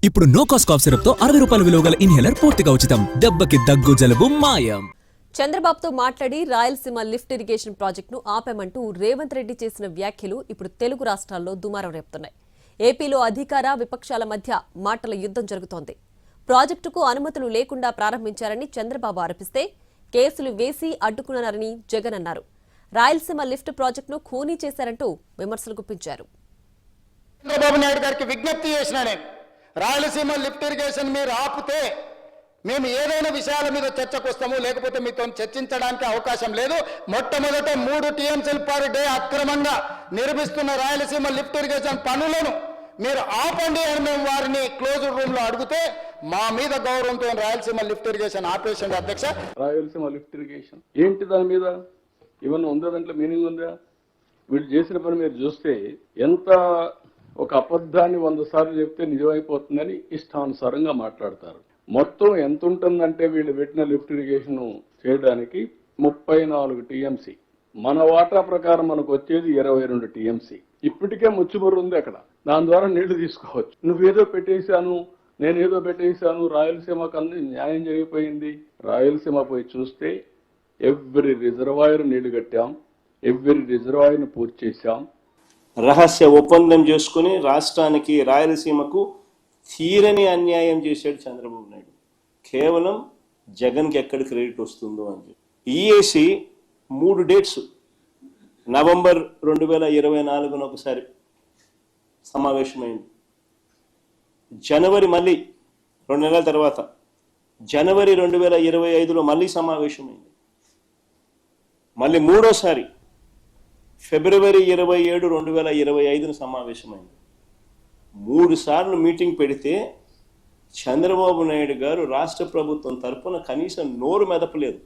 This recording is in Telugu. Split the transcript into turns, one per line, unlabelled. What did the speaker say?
ఇప్పుడు నో కాస్ట్ కాఫ్ సిరప్ తో 60 రూపాయల విలువ గల ఇన్హేలర్ పూర్తిగా ఉచితం. దెబ్బకి దగ్గు జలుబు మాయం.
చంద్రబాబుతో మాట్లాడి రాయలసీమ లిఫ్ట్ ఇరిగేషన్ ప్రాజెక్టును ఆపామంటూ రేవంత్ రెడ్డి చేసిన వ్యాఖ్యలు ఇప్పుడు తెలుగు రాష్ట్రాల్లో దుమారం రేపుతున్నాయి. ఏపీలో అధికార విపక్షాల మధ్య మాటల యుద్ధం జరుగుతోంది. ప్రాజెక్టుకు అనుమతులు లేకుండా ప్రారంభించారని చంద్రబాబు ఆరోపిస్తే కేసులు వేసి అడ్డుకున్నారని జగన్ అన్నారు. రాయలసీమ లిఫ్ట్ ప్రాజెక్టును ఖూనీ చేశారంటూ విమర్శలు గుప్పించారు.
చంద్రబాబు నాయుడు గారికి విజ్ఞప్తి చేసినా నేను, రాయలసీమ లిఫ్ట్ ఇరిగేషన్ మీరు ఆపితే మేము ఏదైనా విషయాల మీద చర్చకు వస్తాము, లేకపోతే మీతో చర్చించడానికి అవకాశం లేదు. మొట్టమొదట 3 టీఎంసీల పర్ డే అక్రమంగా నిర్మిస్తున్న రాయలసీమ లిఫ్ట్ ఇరిగేషన్ పనులను మీరు ఆపండి అని మేము వారిని క్లోజ్డ్ రూమ్ లో అడిగితే మా మీద గౌరవంతో రాయలసీమ లిఫ్ట్ ఇరిగేషన్ ఆపేషన్. అధ్యక్ష,
రాయలసీమ లిఫ్ట్ ఇరిగేషన్ ఏంటి, దాని మీద ఇవన్నీ ఉందా, దాంట్లో మీనింగ్ ఉందా? వీళ్ళు చేసిన పని మీరు చూస్తే ఎంత ఒక అబద్ధాన్ని 100 సార్లు చెప్తే నిజమైపోతుందని ఇష్టానుసారంగా మాట్లాడతారు. మొత్తం ఎంత ఉంటుందంటే వీళ్ళు పెట్టిన లిఫ్ట్ ఇరిగేషన్ చేయడానికి 34 టీఎంసీ. మన వాటా ప్రకారం మనకు వచ్చేది 22 టీఎంసీ. ఇప్పటికే ముచ్చుమర్రు ఉంది అక్కడ, దాని ద్వారా నీళ్లు తీసుకోవచ్చు. నువ్వేదో పెట్టేశాను, నేనేదో పెట్టేశాను, రాయలసీమ కన్నా న్యాయం జరిగిపోయింది. రాయలసీమ పోయి చూస్తే ఎవ్రీ రిజర్వాయర్ నీళ్లు కట్టాం, ఎవ్రీ రిజర్వాయర్ను పూర్తి చేశాం.
రహస్య ఒప్పందం చేసుకుని రాష్ట్రానికి రాయలసీమకు తీరని అన్యాయం చేశాడు చంద్రబాబు నాయుడు. కేవలం జగన్కి ఎక్కడ క్రెడిట్ వస్తుందో అని చెప్పి ఈఏసి 3 డేట్స్ నవంబర్ 2024 ఒకసారి సమావేశమైంది. జనవరి మళ్ళీ 2 నెలల తర్వాత జనవరి 2025లో మళ్ళీ సమావేశమైంది. మళ్ళీ మూడోసారి ఫిబ్రవరి 27, 2025 సమావేశమైంది. 3 సార్లు మీటింగ్ పెడితే చంద్రబాబు నాయుడు గారు రాష్ట్ర ప్రభుత్వం తరఫున కనీసం నోరు మెదపలేదు.